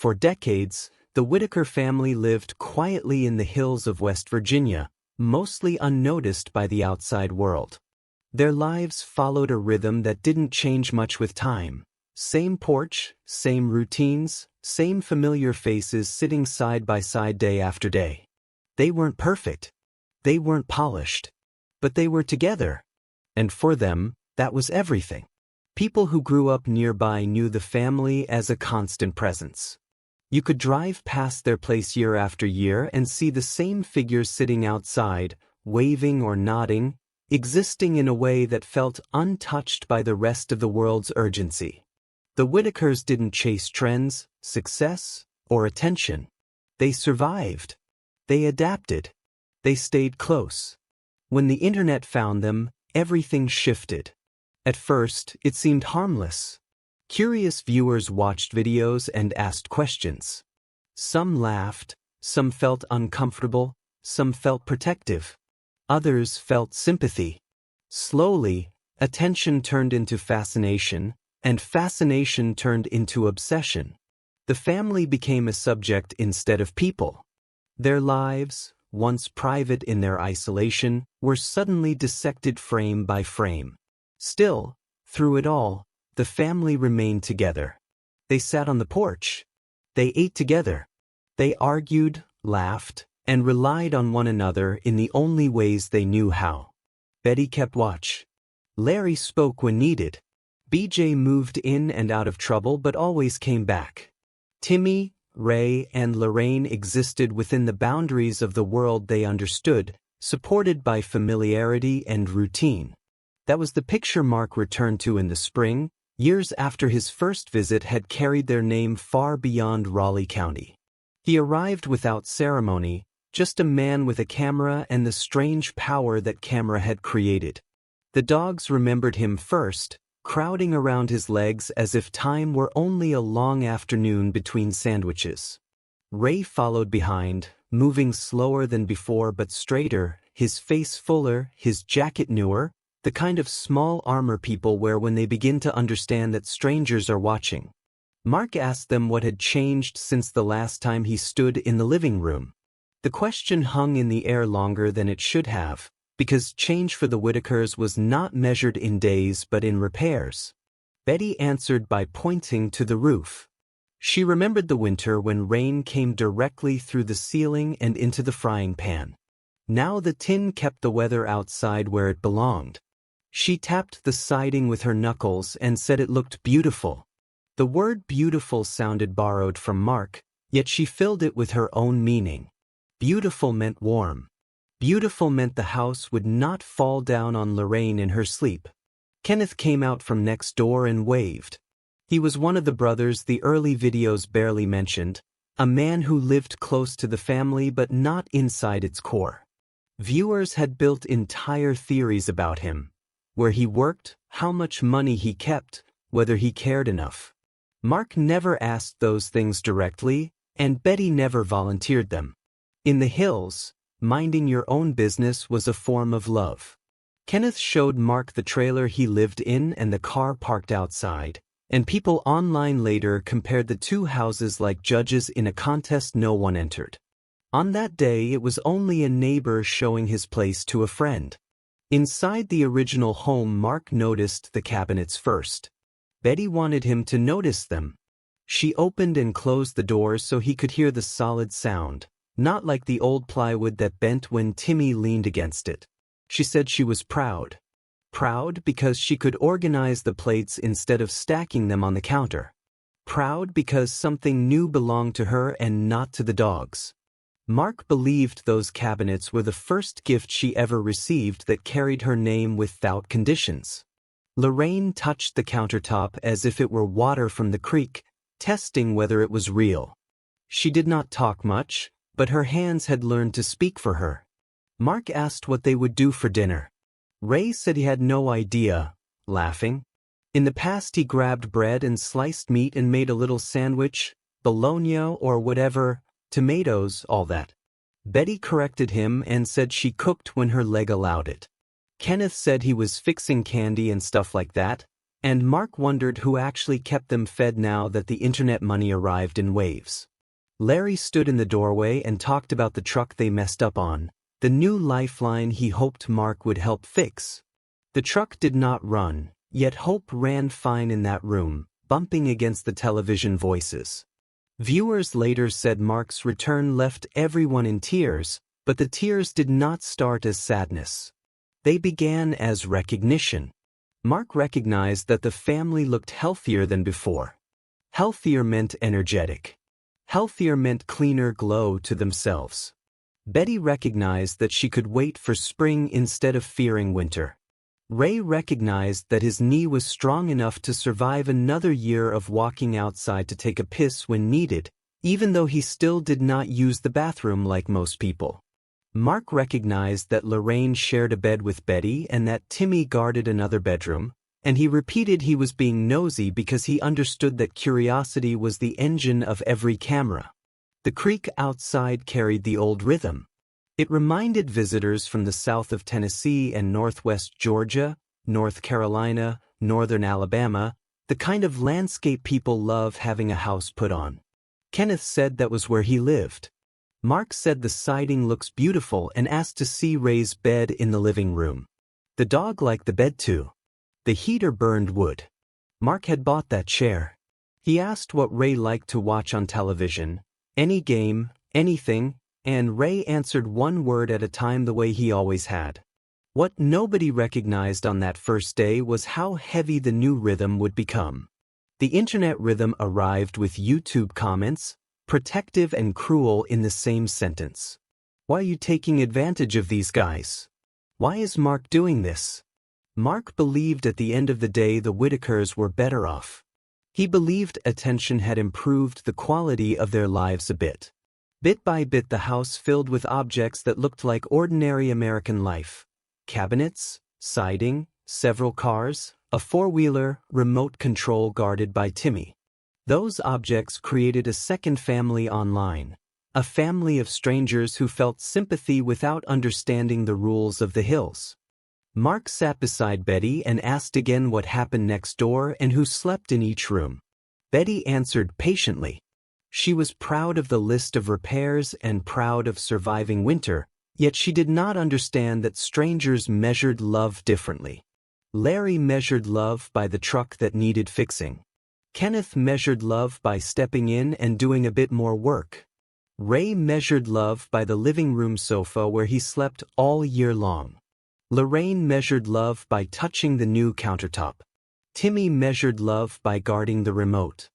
For decades, the Whittaker family lived quietly in the hills of West Virginia, mostly unnoticed by the outside world. Their lives followed a rhythm that didn't change much with time. Same porch, same routines, same familiar faces sitting side by side day after day. They weren't perfect. They weren't polished. But they were together. And for them, that was everything. People who grew up nearby knew the family as a constant presence. You could drive past their place year after year and see the same figures sitting outside, waving or nodding, existing in a way that felt untouched by the rest of the world's urgency. The Whittakers didn't chase trends, success, or attention. They survived. They adapted. They stayed close. When the internet found them, everything shifted. At first, it seemed harmless. Curious viewers watched videos and asked questions. Some laughed, some felt uncomfortable, some felt protective. Others felt sympathy. Slowly, attention turned into fascination, and fascination turned into obsession. The family became a subject instead of people. Their lives, once private in their isolation, were suddenly dissected frame by frame. Still, through it all, the family remained together. They sat on the porch. They ate together. They argued, laughed, and relied on one another in the only ways they knew how. Betty kept watch. Larry spoke when needed. BJ moved in and out of trouble but always came back. Timmy, Ray, and Lorraine existed within the boundaries of the world they understood, supported by familiarity and routine. That was the picture Mark returned to in the spring, years after his first visit had carried their name far beyond Raleigh County. He arrived without ceremony, just a man with a camera and the strange power that camera had created. The dogs remembered him first, crowding around his legs as if time were only a long afternoon between sandwiches. Ray followed behind, moving slower than before but straighter, his face fuller, his jacket newer, the kind of small armor people wear when they begin to understand that strangers are watching. Mark asked them what had changed since the last time he stood in the living room. The question hung in the air longer than it should have, because change for the Whittakers was not measured in days but in repairs. Betty answered by pointing to the roof. She remembered the winter when rain came directly through the ceiling and into the frying pan. Now the tin kept the weather outside where it belonged. She tapped the siding with her knuckles and said it looked beautiful. The word beautiful sounded borrowed from Mark, yet she filled it with her own meaning. Beautiful meant warm. Beautiful meant the house would not fall down on Lorraine in her sleep. Kenneth came out from next door and waved. He was one of the brothers the early videos barely mentioned, a man who lived close to the family but not inside its core. Viewers had built entire theories about him. Where he worked, how much money he kept, whether he cared enough. Mark never asked those things directly, and Betty never volunteered them. In the hills, minding your own business was a form of love. Kenneth showed Mark the trailer he lived in and the car parked outside, and people online later compared the two houses like judges in a contest no one entered. On that day it was only a neighbor showing his place to a friend. Inside the original home Mark noticed the cabinets first. Betty wanted him to notice them. She opened and closed the doors so he could hear the solid sound, not like the old plywood that bent when Timmy leaned against it. She said she was proud. Proud because she could organize the plates instead of stacking them on the counter. Proud because something new belonged to her and not to the dogs. Mark believed those cabinets were the first gift she ever received that carried her name without conditions. Lorraine touched the countertop as if it were water from the creek, testing whether it was real. She did not talk much, but her hands had learned to speak for her. Mark asked what they would do for dinner. Ray said he had no idea, laughing. In the past he grabbed bread and sliced meat and made a little sandwich, bologna or whatever, tomatoes, all that. Betty corrected him and said she cooked when her leg allowed it. Kenneth said he was fixing candy and stuff like that, And Mark wondered who actually kept them fed now that the internet money arrived in waves. Larry stood in the doorway and talked about the truck they messed up on, the new lifeline he hoped Mark would help fix. The truck did not run, yet hope ran fine in that room, bumping against the television voices. Viewers later said Mark's return left everyone in tears, but the tears did not start as sadness. They began as recognition. Mark recognized that the family looked healthier than before. Healthier meant energetic. Healthier meant cleaner glow to themselves. Betty recognized that she could wait for spring instead of fearing winter. Ray recognized that his knee was strong enough to survive another year of walking outside to take a piss when needed, even though he still did not use the bathroom like most people. Mark recognized that Lorraine shared a bed with Betty and that Timmy guarded another bedroom, and he repeated he was being nosy because he understood that curiosity was the engine of every camera. The creek outside carried the old rhythm. It reminded visitors from the south of Tennessee and northwest Georgia, North Carolina, northern Alabama, the kind of landscape people love having a house put on. Kenneth said that was where he lived. Mark said the siding looks beautiful and asked to see Ray's bed in the living room. The dog liked the bed too. The heater burned wood. Mark had bought that chair. He asked what Ray liked to watch on television, any game, anything, and Ray answered one word at a time the way he always had. What nobody recognized on that first day was how heavy the new rhythm would become. The internet rhythm arrived with YouTube comments, protective and cruel in the same sentence. Why are you taking advantage of these guys? Why is Mark doing this? Mark believed at the end of the day the Whittakers were better off. He believed attention had improved the quality of their lives a bit. Bit by bit the house filled with objects that looked like ordinary American life. Cabinets, siding, several cars, a four-wheeler, remote control guarded by Timmy. Those objects created a second family online, a family of strangers who felt sympathy without understanding the rules of the hills. Mark sat beside Betty and asked again what happened next door and who slept in each room. Betty answered patiently. She was proud of the list of repairs and proud of surviving winter, yet she did not understand that strangers measured love differently. Larry measured love by the truck that needed fixing. Kenneth measured love by stepping in and doing a bit more work. Ray measured love by the living room sofa where he slept all year long. Lorraine measured love by touching the new countertop. Timmy measured love by guarding the remote.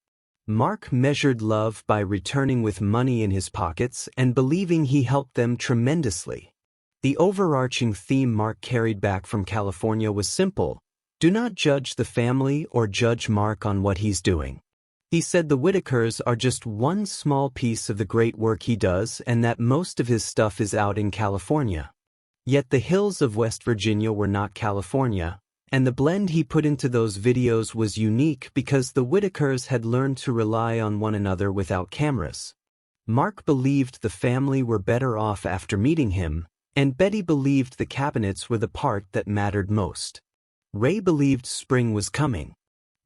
Mark measured love by returning with money in his pockets and believing he helped them tremendously. The overarching theme Mark carried back from California was simple. Do not judge the family or judge Mark on what he's doing. He said the Whittakers are just one small piece of the great work he does and that most of his stuff is out in California. Yet the hills of West Virginia were not California, and the blend he put into those videos was unique because the Whittakers had learned to rely on one another without cameras. Mark believed the family were better off after meeting him, and Betty believed the cabinets were the part that mattered most. Ray believed spring was coming.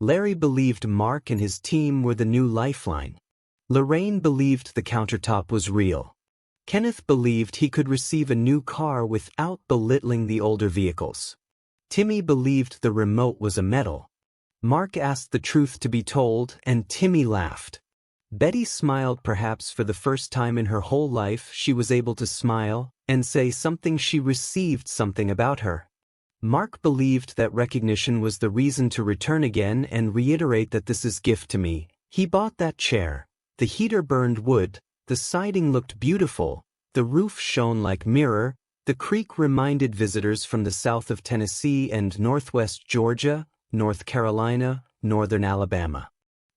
Larry believed Mark and his team were the new lifeline. Lorraine believed the countertop was real. Kenneth believed he could receive a new car without belittling the older vehicles. Timmy believed the remote was a medal. Mark asked the truth to be told, and Timmy laughed. Betty smiled. Perhaps for the first time in her whole life she was able to smile and say something she received something about her. Mark believed that recognition was the reason to return again and reiterate that this is gift to me. He bought that chair. The heater burned wood. The siding looked beautiful. The roof shone like mirror. The creek reminded visitors from the south of Tennessee and northwest Georgia, North Carolina, northern Alabama.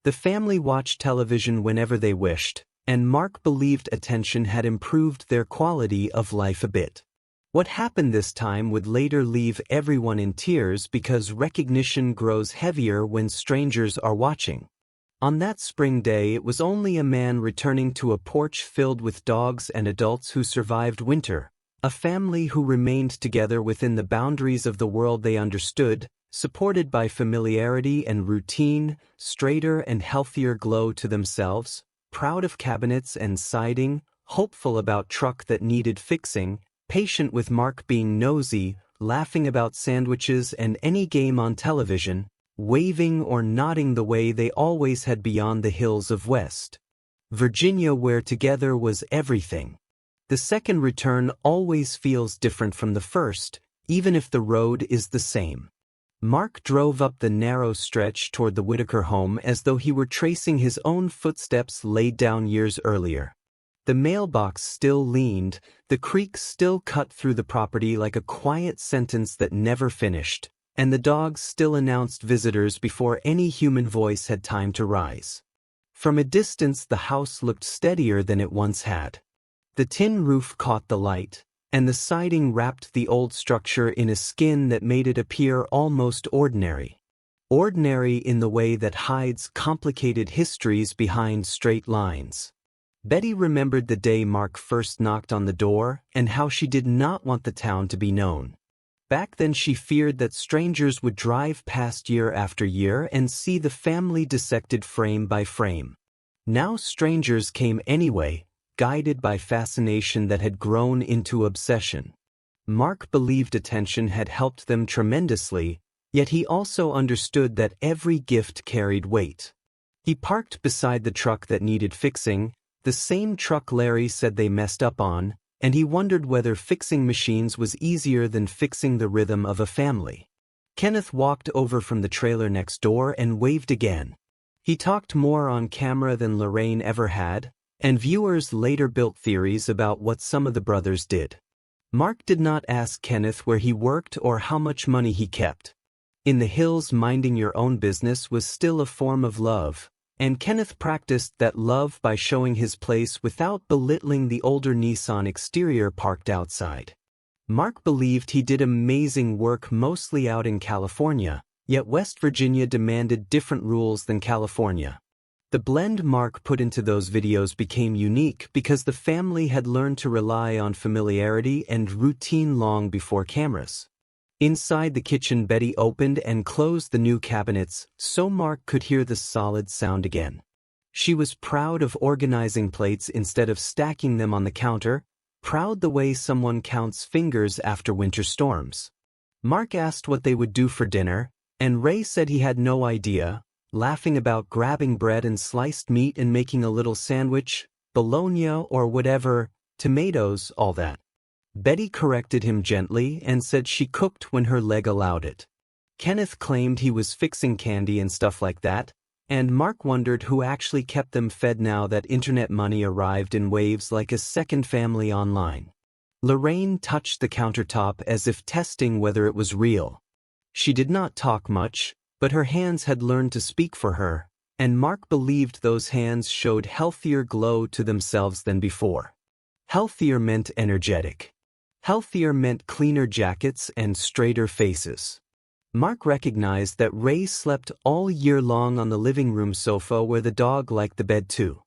The family watched television whenever they wished, and Mark believed attention had improved their quality of life a bit. What happened this time would later leave everyone in tears because recognition grows heavier when strangers are watching. On that spring day, it was only a man returning to a porch filled with dogs and adults who survived winter, a family who remained together within the boundaries of the world they understood, supported by familiarity and routine, straighter and healthier glow to themselves, proud of cabinets and siding, hopeful about truck that needed fixing, patient with Mark being nosy, laughing about sandwiches and any game on television, waving or nodding the way they always had beyond the hills of West Virginia, where together was everything. The second return always feels different from the first, even if the road is the same. Mark drove up the narrow stretch toward the Whittaker home as though he were tracing his own footsteps laid down years earlier. The mailbox still leaned, the creek still cut through the property like a quiet sentence that never finished, and the dogs still announced visitors before any human voice had time to rise. From a distance, the house looked steadier than it once had. The tin roof caught the light, and the siding wrapped the old structure in a skin that made it appear almost ordinary. Ordinary in the way that hides complicated histories behind straight lines. Betty remembered the day Mark first knocked on the door and how she did not want the town to be known. Back then she feared that strangers would drive past year after year and see the family dissected frame by frame. Now strangers came anyway, guided by fascination that had grown into obsession. Mark believed attention had helped them tremendously, yet he also understood that every gift carried weight. He parked beside the truck that needed fixing, the same truck Larry said they messed up on, and he wondered whether fixing machines was easier than fixing the rhythm of a family. Kenneth walked over from the trailer next door and waved again. He talked more on camera than Lorraine ever had, and viewers later built theories about what some of the brothers did. Mark did not ask Kenneth where he worked or how much money he kept. In the hills, minding your own business was still a form of love, and Kenneth practiced that love by showing his place without belittling the older Nissan exterior parked outside. Mark believed he did amazing work mostly out in California, yet West Virginia demanded different rules than California. The blend Mark put into those videos became unique because the family had learned to rely on familiarity and routine long before cameras. Inside the kitchen, Betty opened and closed the new cabinets so Mark could hear the solid sound again. She was proud of organizing plates instead of stacking them on the counter, proud the way someone counts fingers after winter storms. Mark asked what they would do for dinner, and Ray said he had no idea, laughing about grabbing bread and sliced meat and making a little sandwich, bologna or whatever, tomatoes, all that. Betty corrected him gently and said she cooked when her leg allowed it. Kenneth claimed he was fixing candy and stuff like that, and Mark wondered who actually kept them fed now that internet money arrived in waves like a second family online. Lorraine touched the countertop as if testing whether it was real. She did not talk much, but her hands had learned to speak for her, and Mark believed those hands showed healthier glow to themselves than before. Healthier meant energetic. Healthier meant cleaner jackets and straighter faces. Mark recognized that Ray slept all year long on the living room sofa where the dog liked the bed too.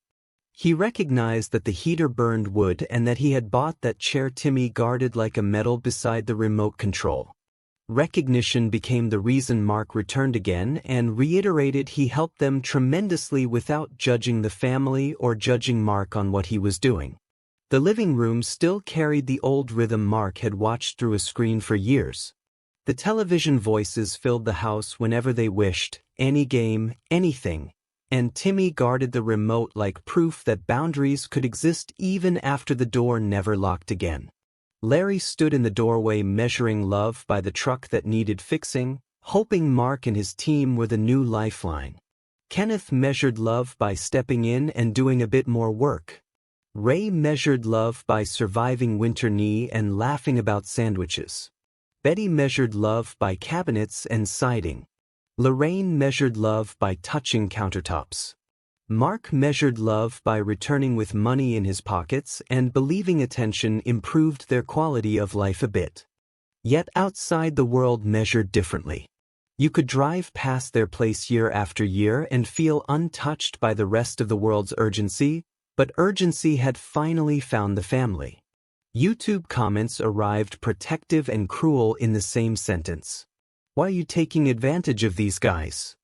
He recognized that the heater burned wood and that he had bought that chair Timmy guarded like a medal beside the remote control. Recognition became the reason Mark returned again and reiterated he helped them tremendously without judging the family or judging Mark on what he was doing. The living room still carried the old rhythm Mark had watched through a screen for years. The television voices filled the house whenever they wished, any game, anything, and Timmy guarded the remote like proof that boundaries could exist even after the door never locked again. Larry stood in the doorway measuring love by the truck that needed fixing, hoping Mark and his team were the new lifeline. Kenneth measured love by stepping in and doing a bit more work. Ray measured love by surviving winter knee and laughing about sandwiches. Betty measured love by cabinets and siding. Lorraine measured love by touching countertops. Mark measured love by returning with money in his pockets and believing attention improved their quality of life a bit. Yet outside the world measured differently. You could drive past their place year after year and feel untouched by the rest of the world's urgency, but urgency had finally found the family. YouTube comments arrived protective and cruel in the same sentence. Why are you taking advantage of these guys?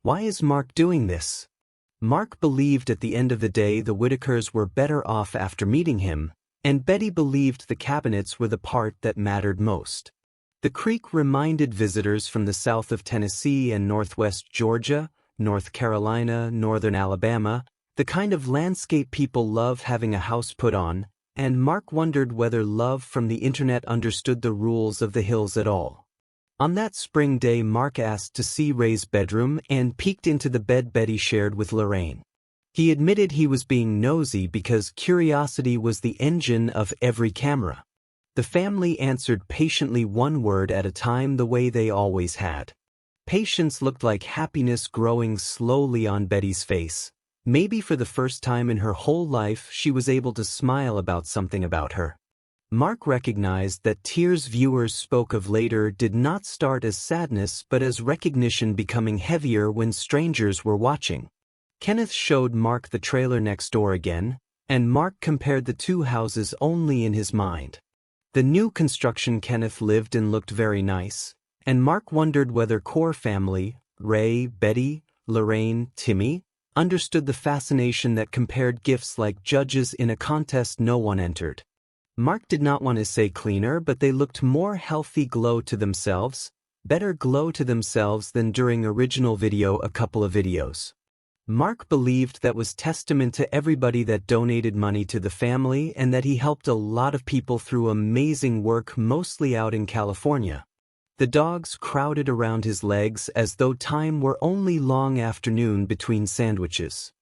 Why is Mark doing this? Mark believed at the end of the day the Whittakers were better off after meeting him, and Betty believed the cabinets were the part that mattered most. The creek reminded visitors from the south of Tennessee and northwest Georgia, North Carolina, northern Alabama, the kind of landscape people love having a house put on, and Mark wondered whether love from the internet understood the rules of the hills at all. On that spring day, Mark asked to see Ray's bedroom and peeked into the bed Betty shared with Lorraine. He admitted he was being nosy because curiosity was the engine of every camera. The family answered patiently, one word at a time, the way they always had. Patience looked like happiness growing slowly on Betty's face. Maybe for the first time in her whole life she was able to smile about something about her. Mark recognized that tears viewers spoke of later did not start as sadness but as recognition becoming heavier when strangers were watching. Kenneth showed Mark the trailer next door again, and Mark compared the two houses only in his mind. The new construction Kenneth lived in looked very nice, and Mark wondered whether core family, Ray, Betty, Lorraine, Timmy, understood the fascination that compared gifts like judges in a contest no one entered. Mark did not want to say cleaner, but they looked more healthy glow to themselves, better glow to themselves than during original video a couple of videos. Mark believed that was testament to everybody that donated money to the family and that he helped a lot of people through amazing work, mostly out in California. The dogs crowded around his legs as though time were only long afternoon between sandwiches.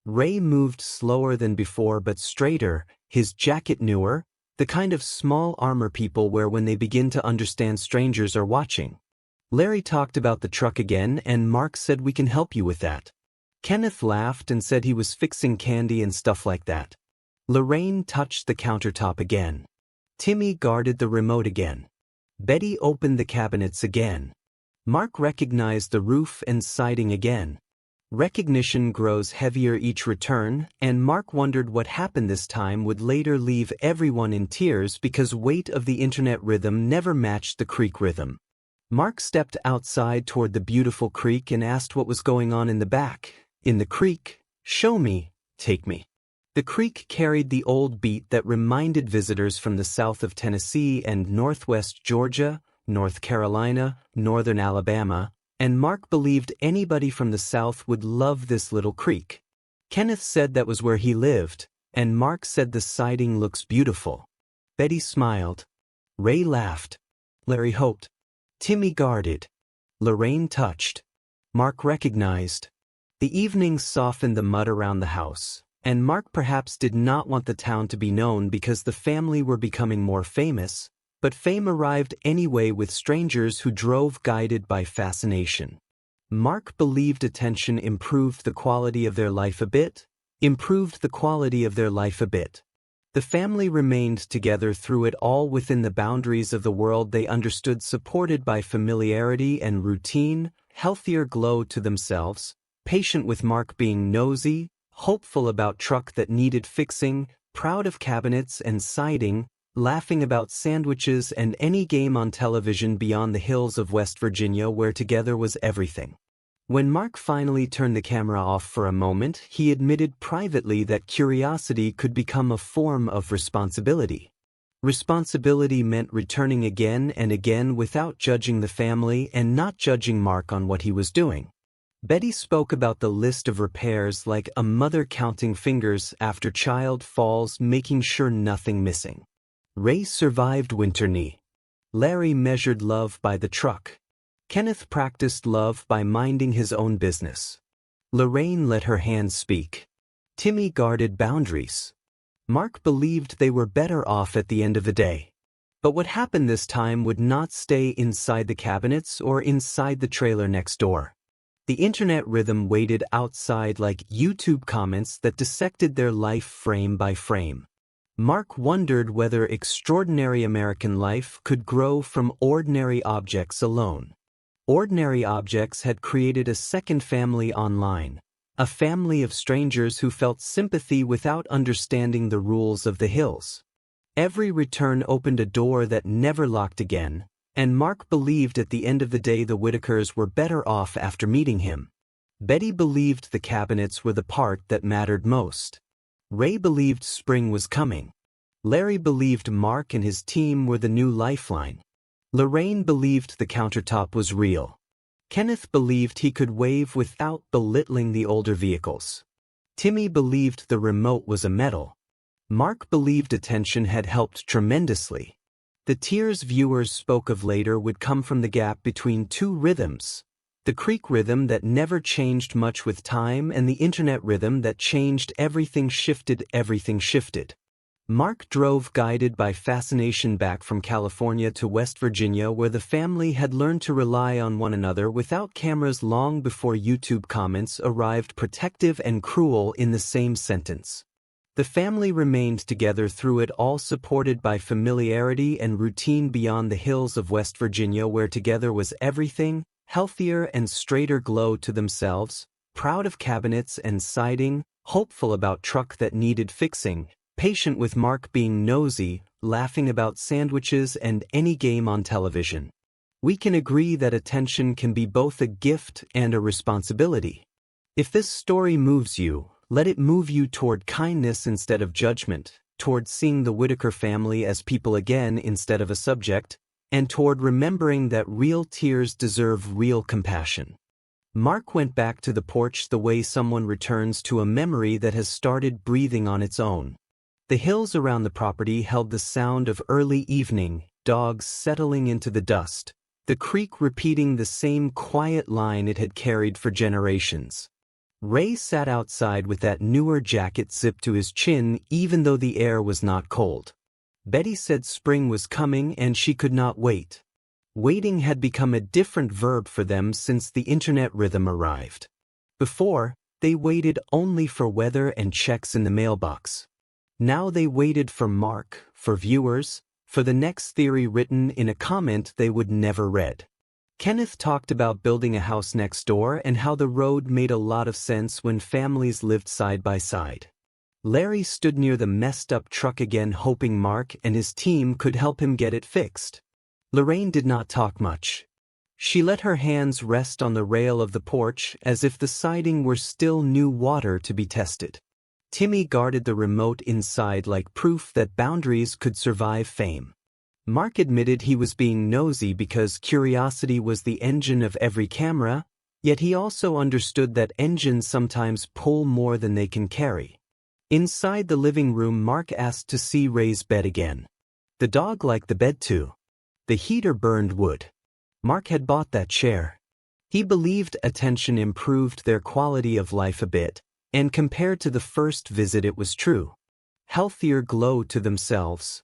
Ray moved slower than before but straighter, his jacket newer, the kind of small armor people wear when they begin to understand strangers are watching. Larry talked about the truck again, and Mark said, "We can help you with that." Kenneth laughed and said he was fixing candy and stuff like that. Lorraine touched the countertop again. Timmy guarded the remote again. Betty opened the cabinets again. Mark recognized the roof and siding again. Recognition grows heavier each return, and Mark wondered what happened this time would later leave everyone in tears because weight of the internet rhythm never matched the creek rhythm. Mark stepped outside toward the beautiful creek and asked what was going on in the back. In the creek, show me, take me. The creek carried the old beat that reminded visitors from the south of Tennessee and northwest Georgia, North Carolina, northern Alabama, and Mark believed anybody from the south would love this little creek. Kenneth said that was where he lived, and Mark said the siding looks beautiful. Betty smiled. Ray laughed. Larry hoped. Timmy guarded. Lorraine touched. Mark recognized. The evening softened the mud around the house, and Mark perhaps did not want the town to be known because the family were becoming more famous, but fame arrived anyway with strangers who drove guided by fascination. Mark believed attention improved the quality of their life a bit. The family remained together through it all within the boundaries of the world they understood, supported by familiarity and routine, healthier glow to themselves, patient with Mark being nosy, hopeful about truck that needed fixing, proud of cabinets and siding, laughing about sandwiches and any game on television beyond the hills of West Virginia where together was everything. When Mark finally turned the camera off for a moment, he admitted privately that curiosity could become a form of responsibility. Responsibility meant returning again and again without judging the family and not judging Mark on what he was doing. Betty spoke about the list of repairs like a mother counting fingers after child falls, making sure nothing missing. Ray survived winter knee. Larry measured love by the truck. Kenneth practiced love by minding his own business. Lorraine let her hands speak. Timmy guarded boundaries. Mark believed they were better off at the end of the day. But what happened this time would not stay inside the cabinets or inside the trailer next door. The internet rhythm waited outside like YouTube comments that dissected their life frame by frame. Mark wondered whether extraordinary American life could grow from ordinary objects alone. Ordinary objects had created a second family online, a family of strangers who felt sympathy without understanding the rules of the hills. Every return opened a door that never locked again, And Mark believed at the end of the day the Whittakers were better off after meeting him. Betty believed the cabinets were the part that mattered most. Ray believed spring was coming. Larry believed Mark and his team were the new lifeline. Lorraine believed the countertop was real. Kenneth believed he could wave without belittling the older vehicles. Timmy believed the remote was a medal. Mark believed attention had helped tremendously. The tears viewers spoke of later would come from the gap between two rhythms. The creek rhythm that never changed much with time and the internet rhythm that changed everything shifted. Mark drove guided by fascination back from California to West Virginia where the family had learned to rely on one another without cameras long before YouTube comments arrived protective and cruel in the same sentence. The family remained together through it all supported by familiarity and routine beyond the hills of West Virginia where together was everything, healthier and straighter glow to themselves, proud of cabinets and siding, hopeful about truck that needed fixing, patient with Mark being nosy, laughing about sandwiches and any game on television. We can agree that attention can be both a gift and a responsibility. If this story moves you, let it move you toward kindness instead of judgment, toward seeing the Whittaker family as people again instead of a subject, and toward remembering that real tears deserve real compassion. Mark went back to the porch the way someone returns to a memory that has started breathing on its own. The hills around the property held the sound of early evening, dogs settling into the dust, the creek repeating the same quiet line it had carried for generations. Ray sat outside with that newer jacket zipped to his chin even though the air was not cold. Betty said spring was coming and she could not wait. Waiting had become a different verb for them since the internet rhythm arrived. Before, they waited only for weather and checks in the mailbox. Now they waited for Mark, for viewers, for the next theory written in a comment they would never read. Kenneth talked about building a house next door and how the road made a lot of sense when families lived side by side. Larry stood near the messed-up truck again hoping Mark and his team could help him get it fixed. Lorraine did not talk much. She let her hands rest on the rail of the porch as if the siding were still new water to be tested. Timmy guarded the remote inside like proof that boundaries could survive fame. Mark admitted he was being nosy because curiosity was the engine of every camera, yet he also understood that engines sometimes pull more than they can carry. Inside the living room, Mark asked to see Ray's bed again. The dog liked the bed too. The heater burned wood. Mark had bought that chair. He believed attention improved their quality of life a bit, and compared to the first visit it was true. Healthier glow to themselves.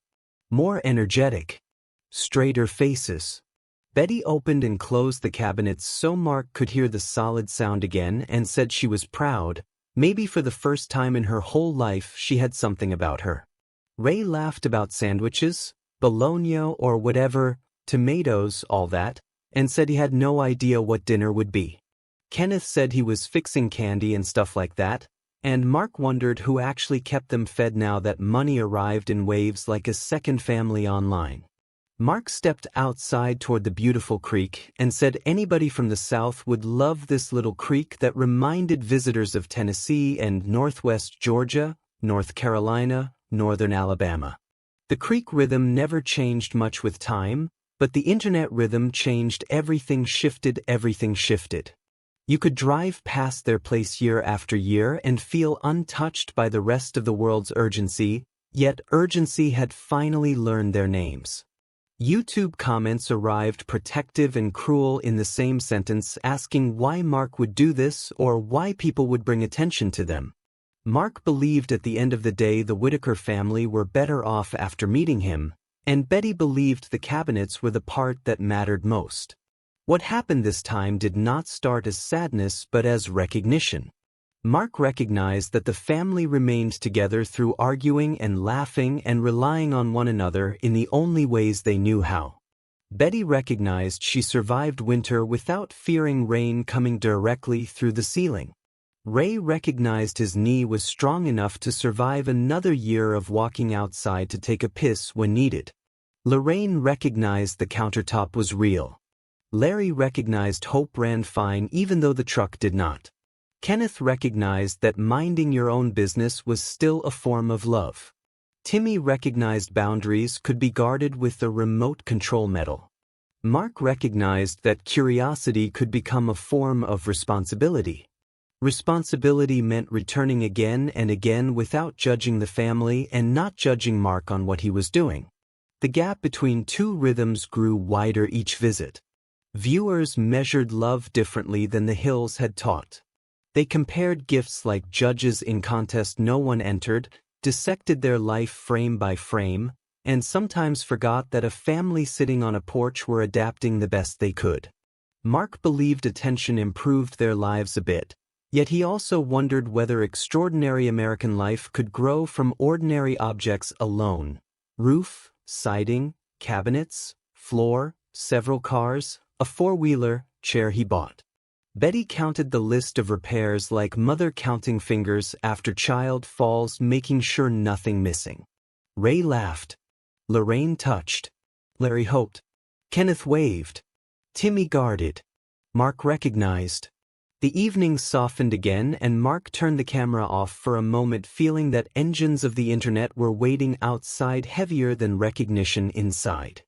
More energetic. Straighter faces. Betty opened and closed the cabinets so Mark could hear the solid sound again and said she was proud. Maybe for the first time in her whole life she had something about her. Ray laughed about sandwiches, bologna or whatever, tomatoes, all that, and said he had no idea what dinner would be. Kenneth said he was fixing candy and stuff like that, and Mark wondered who actually kept them fed now that money arrived in waves like a second family online. Mark stepped outside toward the beautiful creek and said anybody from the south would love this little creek that reminded visitors of Tennessee and northwest Georgia, North Carolina, northern Alabama. The creek rhythm never changed much with time, but the internet rhythm changed. Everything shifted. You could drive past their place year after year and feel untouched by the rest of the world's urgency, yet urgency had finally learned their names. YouTube comments arrived protective and cruel in the same sentence, asking why Mark would do this or why people would bring attention to them. Mark believed at the end of the day the Whittaker family were better off after meeting him, and Betty believed the cabinets were the part that mattered most. What happened this time did not start as sadness but as recognition. Mark recognized that the family remained together through arguing and laughing and relying on one another in the only ways they knew how. Betty recognized she survived winter without fearing rain coming directly through the ceiling. Ray recognized his knee was strong enough to survive another year of walking outside to take a piss when needed. Lorraine recognized the countertop was real. Larry recognized Hope ran fine even though the truck did not. Kenneth recognized that minding your own business was still a form of love. Timmy recognized boundaries could be guarded with a remote control medal. Mark recognized that curiosity could become a form of responsibility. Responsibility meant returning again and again without judging the family and not judging Mark on what he was doing. The gap between two rhythms grew wider each visit. Viewers measured love differently than the Hills had taught. They compared gifts like judges in contest no one entered, dissected their life frame by frame, and sometimes forgot that a family sitting on a porch were adapting the best they could. Mark believed attention improved their lives a bit, yet he also wondered whether extraordinary American life could grow from ordinary objects alone. Roof, siding, cabinets, floor, several cars, a four-wheeler, chair he bought. Betty counted the list of repairs like mother counting fingers after child falls, making sure nothing missing. Ray laughed. Lorraine touched. Larry hoped. Kenneth waved. Timmy guarded. Mark recognized. The evening softened again and Mark turned the camera off for a moment, feeling that engines of the internet were waiting outside heavier than recognition inside.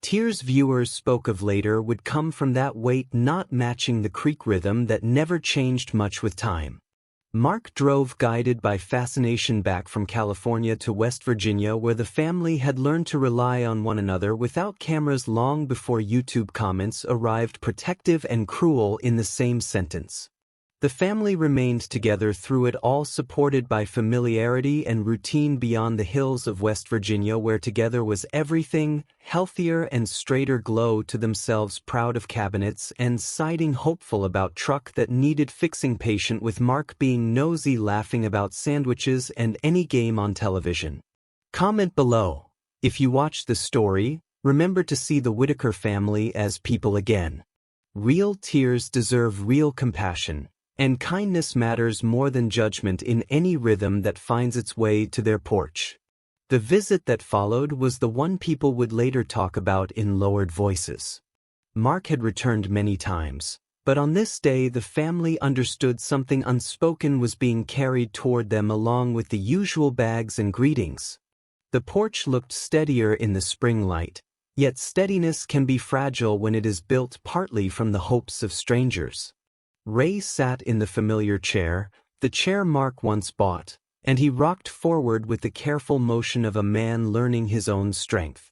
Tears viewers spoke of later would come from that weight not matching the creek rhythm that never changed much with time. Mark drove guided by fascination back from California to West Virginia, where the family had learned to rely on one another without cameras long before YouTube comments arrived, protective and cruel in the same sentence. The family remained together through it all, supported by familiarity and routine beyond the hills of West Virginia, where together was everything, healthier and straighter, glow to themselves, proud of cabinets and siding, hopeful about truck that needed fixing, patient with Mark being nosy, laughing about sandwiches and any game on television. Comment below. If you watch the story, remember to see the Whittaker family as people again. Real tears deserve real compassion. And kindness matters more than judgment in any rhythm that finds its way to their porch. The visit that followed was the one people would later talk about in lowered voices. Mark had returned many times, but on this day the family understood something unspoken was being carried toward them along with the usual bags and greetings. The porch looked steadier in the spring light, yet steadiness can be fragile when it is built partly from the hopes of strangers. Ray sat in the familiar chair, the chair Mark once bought, and he rocked forward with the careful motion of a man learning his own strength.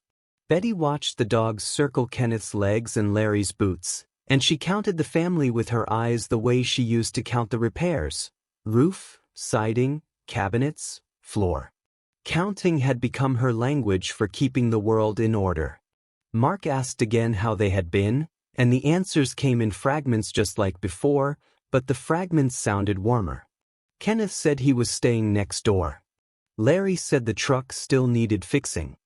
Betty watched the dogs circle Kenneth's legs and Larry's boots, and she counted the family with her eyes the way she used to count the repairs: roof, siding, cabinets, floor. Counting had become her language for keeping the world in order. Mark asked again how they had been, and the answers came in fragments just like before, but the fragments sounded warmer. Kenneth said he was staying next door. Larry said the truck still needed fixing.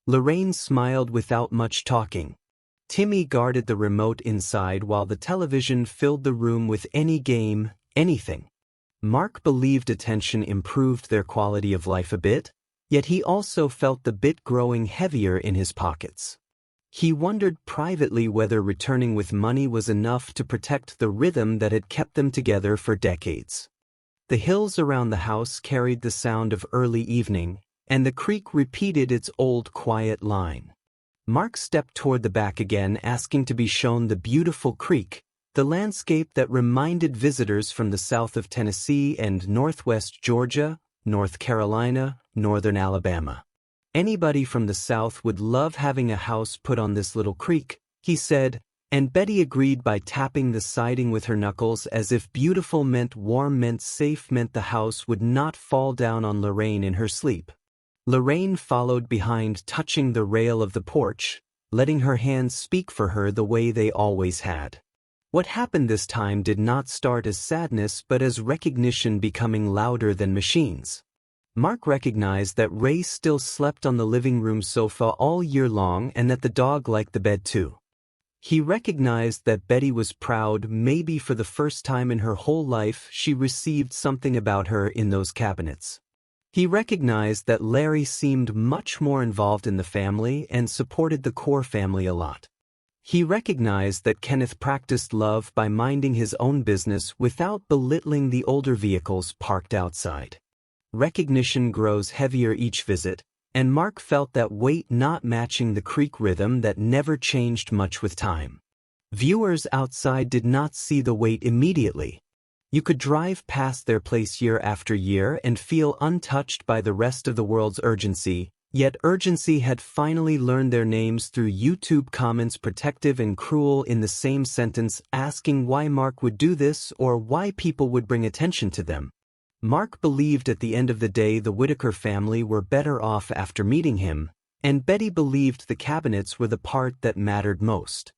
Lorraine smiled without much talking. Timmy guarded the remote inside while the television filled the room with any game, anything. Mark believed attention improved their quality of life a bit, yet he also felt the bit growing heavier in his pockets. He wondered privately whether returning with money was enough to protect the rhythm that had kept them together for decades. The hills around the house carried the sound of early evening, and the creek repeated its old quiet line. Mark stepped toward the back again, asking to be shown the beautiful creek, the landscape that reminded visitors from the south of Tennessee and northwest Georgia, North Carolina, northern Alabama. Anybody from the South would love having a house put on this little creek, he said, and Betty agreed by tapping the siding with her knuckles as if beautiful meant warm, meant safe, meant the house would not fall down on Lorraine in her sleep. Lorraine followed behind, touching the rail of the porch, letting her hands speak for her the way they always had. What happened this time did not start as sadness but as recognition becoming louder than machines. Mark recognized that Ray still slept on the living room sofa all year long and that the dog liked the bed too. He recognized that Betty was proud. Maybe for the first time in her whole life she received something about her in those cabinets. He recognized that Larry seemed much more involved in the family and supported the core family a lot. He recognized that Kenneth practiced love by minding his own business without belittling the older vehicles parked outside. Recognition grows heavier each visit, and Mark felt that weight not matching the creak rhythm that never changed much with time. Viewers outside did not see the weight immediately. You could drive past their place year after year and feel untouched by the rest of the world's urgency, yet urgency had finally learned their names through YouTube comments protective and cruel in the same sentence, asking why Mark would do this or why people would bring attention to them. Mark believed at the end of the day the Whittaker family were better off after meeting him, and Betty believed the cabinets were the part that mattered most.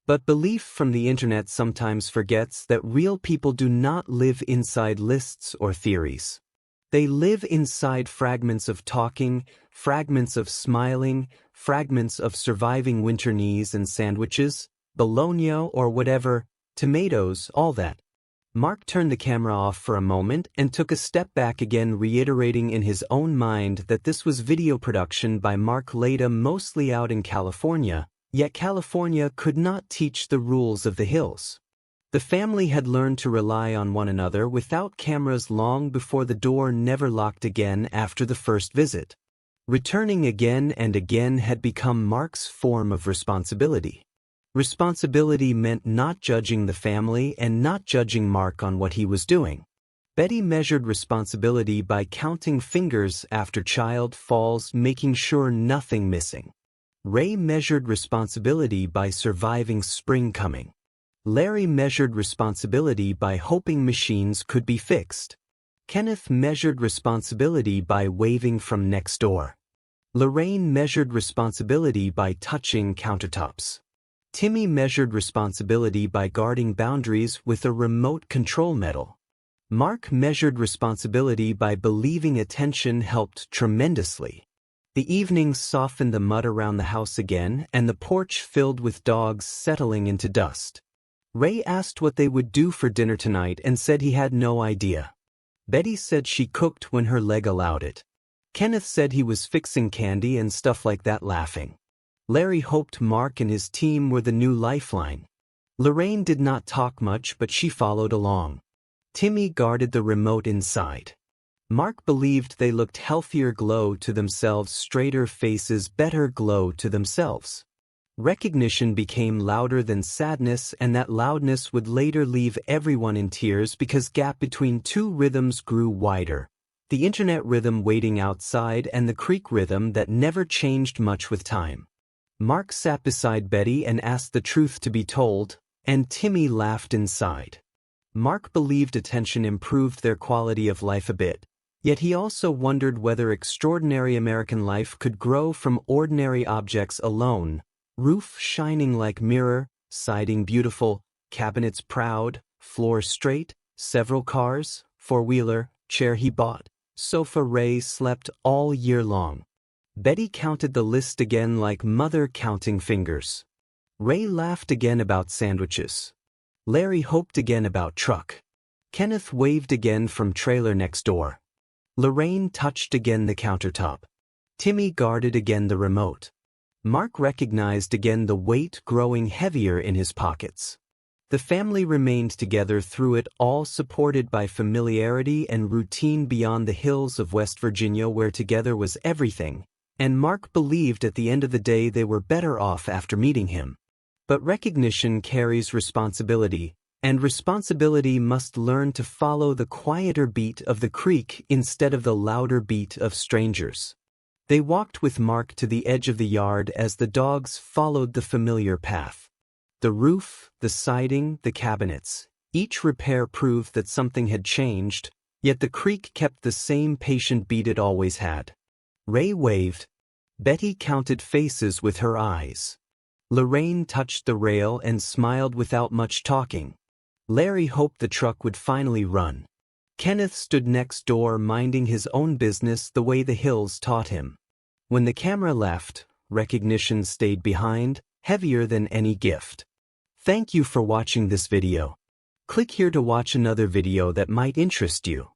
But belief from the internet sometimes forgets that real people do not live inside lists or theories. They live inside fragments of talking, fragments of smiling, fragments of surviving winter knees and sandwiches, bologna or whatever, tomatoes, all that. Mark turned the camera off for a moment and took a step back again, reiterating in his own mind that this was video production by Mark Lada, mostly out in California. Yet California could not teach the rules of the hills. The family had learned to rely on one another without cameras long before the door never locked again after the first visit. Returning again and again had become Mark's form of responsibility. Responsibility meant not judging the family and not judging Mark on what he was doing. Betty measured responsibility by counting fingers after child falls, making sure nothing missing. Ray measured responsibility by surviving spring coming. Larry measured responsibility by hoping machines could be fixed. Kenneth measured responsibility by waving from next door. Lorraine measured responsibility by touching countertops. Timmy measured responsibility by guarding boundaries with a remote control medal. Mark measured responsibility by believing attention helped tremendously. The evening softened the mud around the house again, and the porch filled with dogs settling into dust. Ray asked what they would do for dinner tonight and said he had no idea. Betty said she cooked when her leg allowed it. Kenneth said he was fixing candy and stuff like that, laughing. Larry hoped Mark and his team were the new lifeline. Lorraine did not talk much, but she followed along. Timmy guarded the remote inside. Mark believed they looked healthier, glow to themselves, straighter faces, better glow to themselves. Recognition became louder than sadness, and that loudness would later leave everyone in tears because gap between two rhythms grew wider. The internet rhythm waiting outside and the creak rhythm that never changed much with time. Mark sat beside Betty and asked the truth to be told, and Timmy laughed inside. Mark believed attention improved their quality of life a bit. Yet he also wondered whether extraordinary American life could grow from ordinary objects alone. Roof shining like mirror, siding beautiful, cabinets proud, floor straight, several cars, four-wheeler, chair he bought, sofa. Ray slept all year long. Betty counted the list again like mother counting fingers. Ray laughed again about sandwiches. Larry hoped again about truck. Kenneth waved again from trailer next door. Lorraine touched again the countertop. Timmy guarded again the remote. Mark recognized again the weight growing heavier in his pockets. The family remained together through it all, supported by familiarity and routine beyond the hills of West Virginia, where together was everything, and Mark believed at the end of the day they were better off after meeting him. But recognition carries responsibility, and responsibility must learn to follow the quieter beat of the creek instead of the louder beat of strangers. They walked with Mark to the edge of the yard as the dogs followed the familiar path. The roof, the siding, the cabinets, each repair proved that something had changed, yet the creek kept the same patient beat it always had. Ray waved. Betty counted faces with her eyes. Lorraine touched the rail and smiled without much talking. Larry hoped the truck would finally run. Kenneth stood next door minding his own business the way the hills taught him. When the camera left, recognition stayed behind, heavier than any gift. Thank you for watching this video. Click here to watch another video that might interest you.